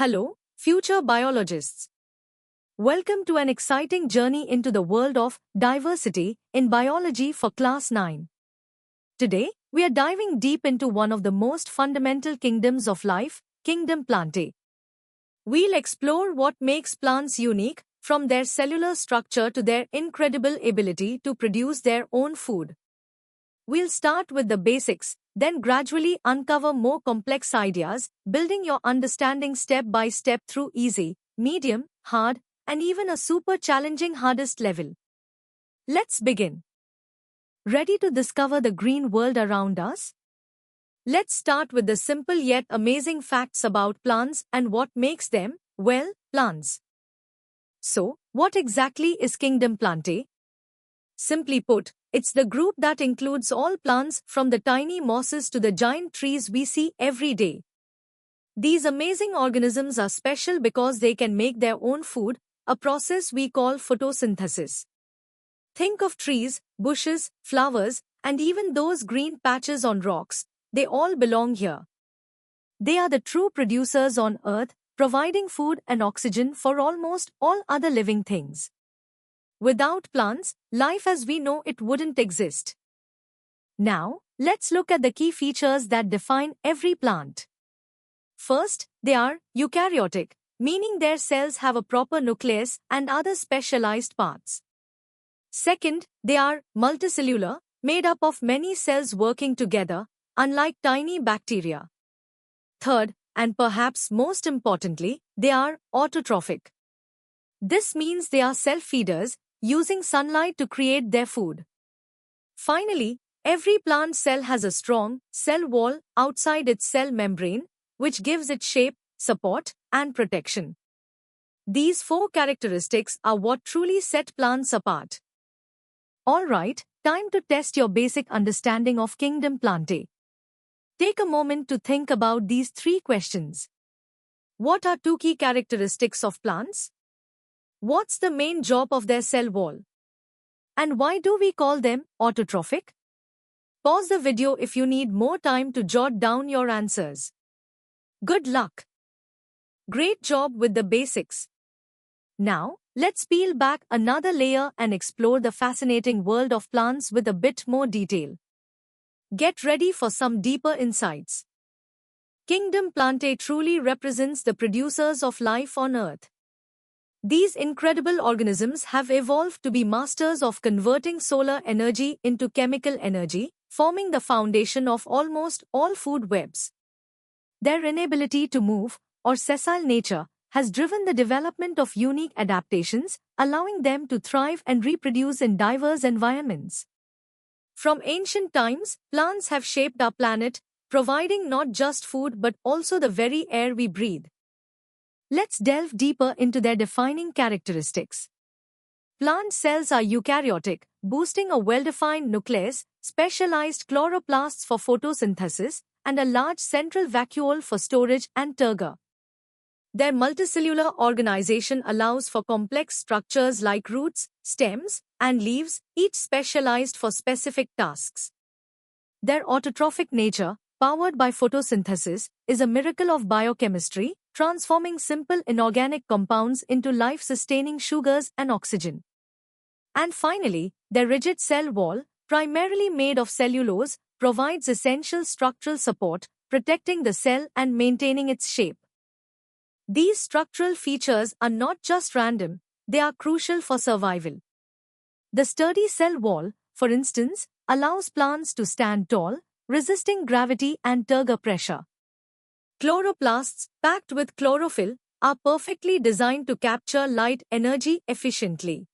Hello, future biologists. Welcome to an exciting journey into the world of diversity in biology for Class 9. Today, we are diving deep into one of the most fundamental kingdoms of life, Kingdom Plantae. We'll explore what makes plants unique, from their cellular structure to their incredible ability to produce their own food. We'll start with the basics, then gradually uncover more complex ideas, building your understanding step by step through easy, medium, hard, and even a super challenging hardest level. Let's begin. Ready to discover the green world around us? Let's start with the simple yet amazing facts about plants and what makes them, well, plants. So, what exactly is Kingdom Plantae? Simply put, it's the group that includes all plants from the tiny mosses to the giant trees we see every day. These amazing organisms are special because they can make their own food, a process we call photosynthesis. Think of trees, bushes, flowers, and even those green patches on rocks. They all belong here. They are the true producers on Earth, providing food and oxygen for almost all other living things. Without plants, life as we know it wouldn't exist. Now, let's look at the key features that define every plant. First, they are eukaryotic, meaning their cells have a proper nucleus and other specialized parts. Second, they are multicellular, made up of many cells working together, unlike tiny bacteria. Third, and perhaps most importantly, they are autotrophic. This means they are self-feeders, using sunlight to create their food. Finally, every plant cell has a strong cell wall outside its cell membrane, which gives it shape, support, and protection. These four characteristics are what truly set plants apart. Alright, time to test your basic understanding of Kingdom Plantae. Take a moment to think about these three questions. What are two key characteristics of plants? What's the main job of their cell wall? And why do we call them autotrophic? Pause the video if you need more time to jot down your answers. Good luck! Great job with the basics. Now, let's peel back another layer and explore the fascinating world of plants with a bit more detail. Get ready for some deeper insights. Kingdom Plantae truly represents the producers of life on Earth. These incredible organisms have evolved to be masters of converting solar energy into chemical energy, forming the foundation of almost all food webs. Their inability to move, or sessile nature, has driven the development of unique adaptations, allowing them to thrive and reproduce in diverse environments. From ancient times, plants have shaped our planet, providing not just food but also the very air we breathe. Let's delve deeper into their defining characteristics. Plant cells are eukaryotic, boasting a well-defined nucleus, specialized chloroplasts for photosynthesis, and a large central vacuole for storage and turgor. Their multicellular organization allows for complex structures like roots, stems, and leaves, each specialized for specific tasks. Their autotrophic nature, powered by photosynthesis, is a miracle of biochemistry, transforming simple inorganic compounds into life-sustaining sugars and oxygen. And finally, their rigid cell wall, primarily made of cellulose, provides essential structural support, protecting the cell and maintaining its shape. These structural features are not just random, they are crucial for survival. The sturdy cell wall, for instance, allows plants to stand tall, resisting gravity and turgor pressure. Chloroplasts, packed with chlorophyll, are perfectly designed to capture light energy efficiently.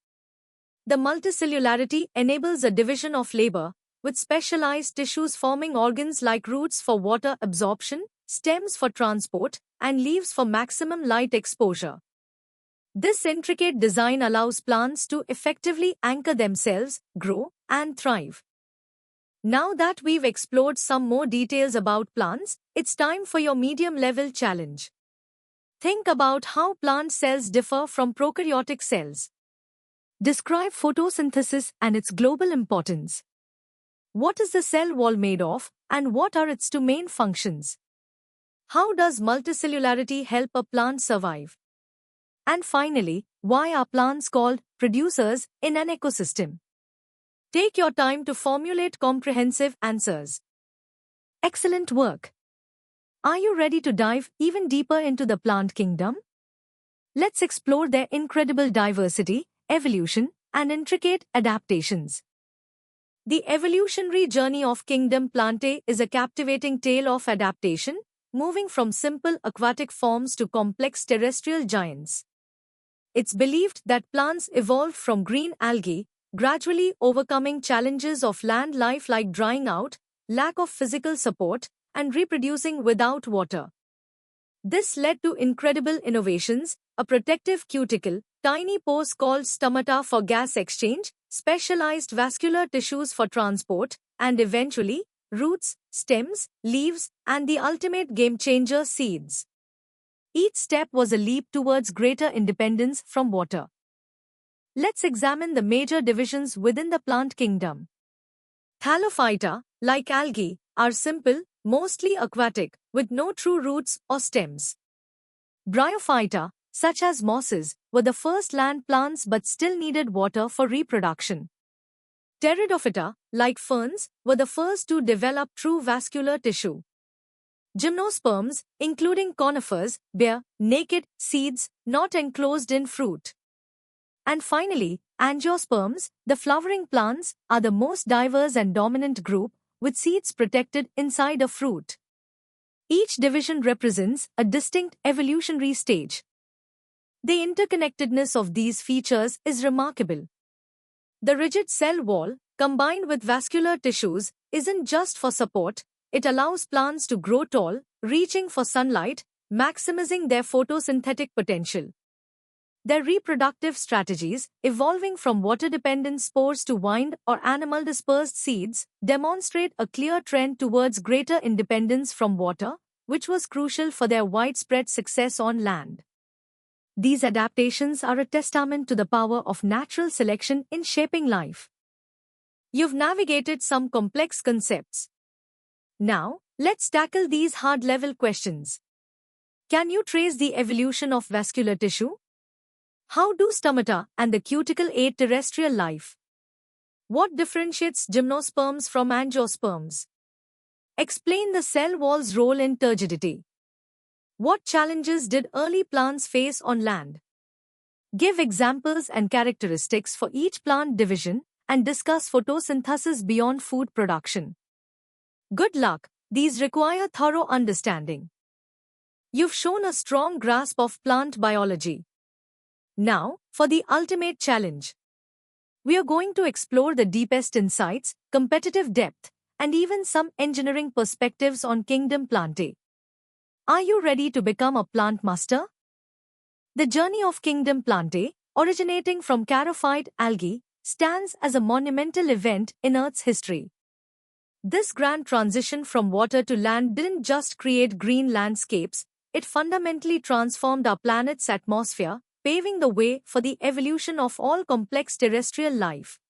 The multicellularity enables a division of labor, with specialized tissues forming organs like roots for water absorption, stems for transport, and leaves for maximum light exposure. This intricate design allows plants to effectively anchor themselves, grow, and thrive. Now that we've explored some more details about plants, it's time for your medium-level challenge. Think about how plant cells differ from prokaryotic cells. Describe photosynthesis and its global importance. What is the cell wall made of, and what are its two main functions? How does multicellularity help a plant survive? And finally, why are plants called producers in an ecosystem? Take your time to formulate comprehensive answers. Excellent work! Are you ready to dive even deeper into the plant kingdom? Let's explore their incredible diversity, evolution, and intricate adaptations. The evolutionary journey of Kingdom Plantae is a captivating tale of adaptation, moving from simple aquatic forms to complex terrestrial giants. It's believed that plants evolved from green algae, gradually overcoming challenges of land life like drying out, lack of physical support, and reproducing without water. This led to incredible innovations: a protective cuticle, tiny pores called stomata for gas exchange, specialized vascular tissues for transport, and eventually, roots, stems, leaves, and the ultimate game-changer, seeds. Each step was a leap towards greater independence from water. Let's examine the major divisions within the plant kingdom. Thallophyta, like algae, are simple, mostly aquatic, with no true roots or stems. Bryophyta, such as mosses, were the first land plants but still needed water for reproduction. Pteridophyta, like ferns, were the first to develop true vascular tissue. Gymnosperms, including conifers, bear naked seeds not enclosed in fruit. And finally, angiosperms, the flowering plants, are the most diverse and dominant group, with seeds protected inside a fruit. Each division represents a distinct evolutionary stage. The interconnectedness of these features is remarkable. The rigid cell wall, combined with vascular tissues, isn't just for support, it allows plants to grow tall, reaching for sunlight, maximizing their photosynthetic potential. Their reproductive strategies, evolving from water-dependent spores to wind or animal-dispersed seeds, demonstrate a clear trend towards greater independence from water, which was crucial for their widespread success on land. These adaptations are a testament to the power of natural selection in shaping life. You've navigated some complex concepts. Now, let's tackle these hard-level questions. Can you trace the evolution of vascular tissue? How do stomata and the cuticle aid terrestrial life? What differentiates gymnosperms from angiosperms? Explain the cell wall's role in turgidity. What challenges did early plants face on land? Give examples and characteristics for each plant division and discuss photosynthesis beyond food production. Good luck, these require thorough understanding. You've shown a strong grasp of plant biology. Now, for the ultimate challenge. We are going to explore the deepest insights, competitive depth, and even some engineering perspectives on Kingdom Plantae. Are you ready to become a plant master? The journey of Kingdom Plantae, originating from charophyte algae, stands as a monumental event in Earth's history. This grand transition from water to land didn't just create green landscapes, it fundamentally transformed our planet's atmosphere, paving the way for the evolution of all complex terrestrial life.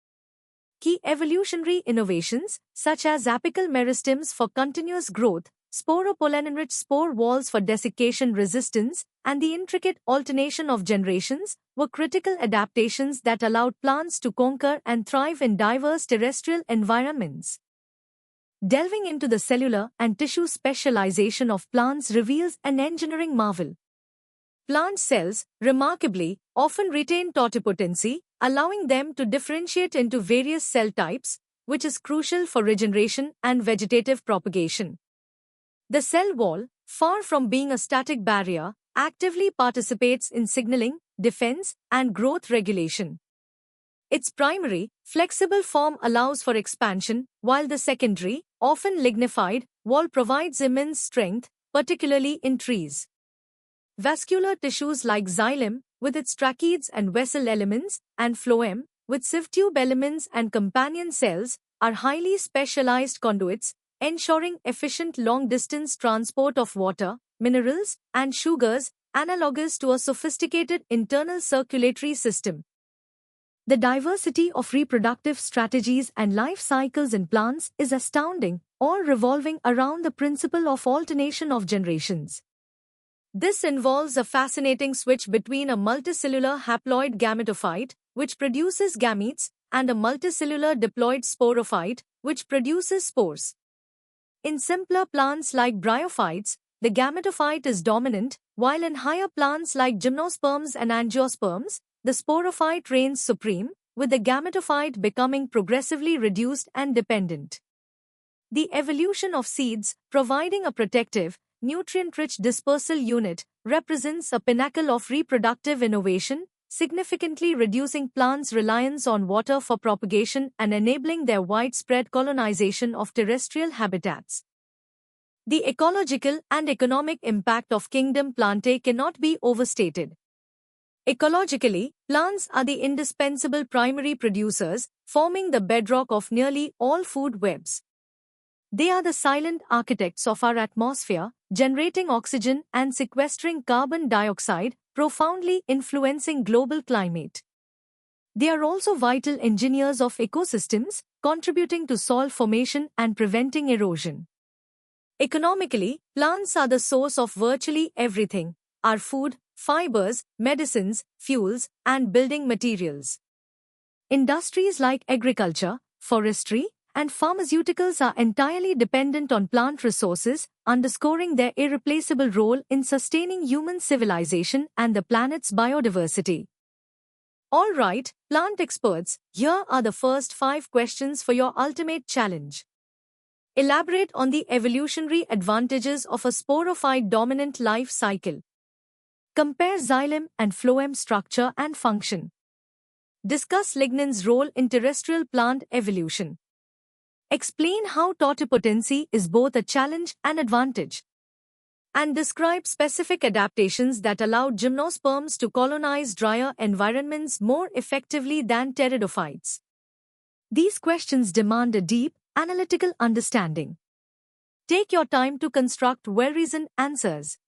Key evolutionary innovations, such as apical meristems for continuous growth, sporopollen-enriched spore walls for desiccation resistance, and the intricate alternation of generations, were critical adaptations that allowed plants to conquer and thrive in diverse terrestrial environments. Delving into the cellular and tissue specialization of plants reveals an engineering marvel. Plant cells, remarkably, often retain totipotency, allowing them to differentiate into various cell types, which is crucial for regeneration and vegetative propagation. The cell wall, far from being a static barrier, actively participates in signaling, defense, and growth regulation. Its primary, flexible form allows for expansion, while the secondary, often lignified, wall provides immense strength, particularly in trees. Vascular tissues like xylem, with its tracheids and vessel elements, and phloem, with sieve tube elements and companion cells, are highly specialized conduits, ensuring efficient long-distance transport of water, minerals, and sugars, analogous to a sophisticated internal circulatory system. The diversity of reproductive strategies and life cycles in plants is astounding, all revolving around the principle of alternation of generations. This involves a fascinating switch between a multicellular haploid gametophyte, which produces gametes, and a multicellular diploid sporophyte, which produces spores. In simpler plants like bryophytes, the gametophyte is dominant, while in higher plants like gymnosperms and angiosperms, the sporophyte reigns supreme, with the gametophyte becoming progressively reduced and dependent. The evolution of seeds, providing a protective, nutrient-rich dispersal unit, represents a pinnacle of reproductive innovation, significantly reducing plants' reliance on water for propagation and enabling their widespread colonization of terrestrial habitats. The ecological and economic impact of Kingdom Plantae cannot be overstated. Ecologically, plants are the indispensable primary producers, forming the bedrock of nearly all food webs. They are the silent architects of our atmosphere, generating oxygen and sequestering carbon dioxide, profoundly influencing global climate. They are also vital engineers of ecosystems, contributing to soil formation and preventing erosion. Economically, plants are the source of virtually everything: our food, fibers, medicines, fuels, and building materials. Industries like agriculture, forestry, and pharmaceuticals are entirely dependent on plant resources, underscoring their irreplaceable role in sustaining human civilization and the planet's biodiversity. All right, plant experts, here are the first 5 questions for your ultimate challenge. Elaborate on the evolutionary advantages of a sporophyte-dominant life cycle. Compare xylem and phloem structure and function. Discuss lignin's role in terrestrial plant evolution. Explain how totipotency is both a challenge and advantage. And describe specific adaptations that allow gymnosperms to colonize drier environments more effectively than pteridophytes. These questions demand a deep, analytical understanding. Take your time to construct well-reasoned answers.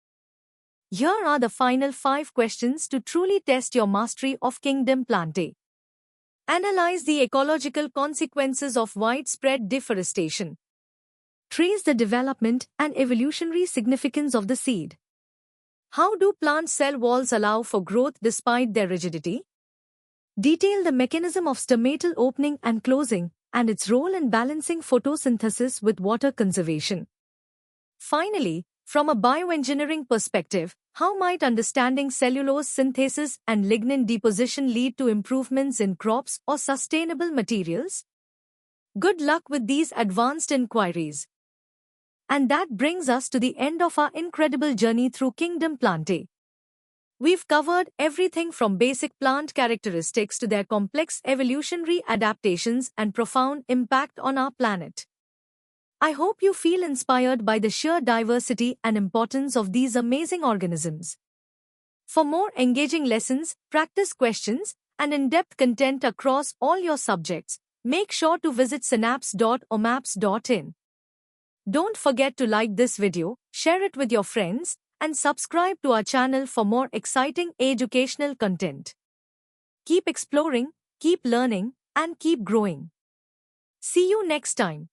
Here are the final 5 questions to truly test your mastery of Kingdom Plantae. Analyze the ecological consequences of widespread deforestation. Trace the development and evolutionary significance of the seed. How do plant cell walls allow for growth despite their rigidity? Detail the mechanism of stomatal opening and closing and its role in balancing photosynthesis with water conservation. Finally, from a bioengineering perspective, how might understanding cellulose synthesis and lignin deposition lead to improvements in crops or sustainable materials? Good luck with these advanced inquiries. And that brings us to the end of our incredible journey through Kingdom Plantae. We've covered everything from basic plant characteristics to their complex evolutionary adaptations and profound impact on our planet. I hope you feel inspired by the sheer diversity and importance of these amazing organisms. For more engaging lessons, practice questions, and in-depth content across all your subjects, make sure to visit synapse.omaps.in. Don't forget to like this video, share it with your friends, and subscribe to our channel for more exciting educational content. Keep exploring, keep learning, and keep growing. See you next time.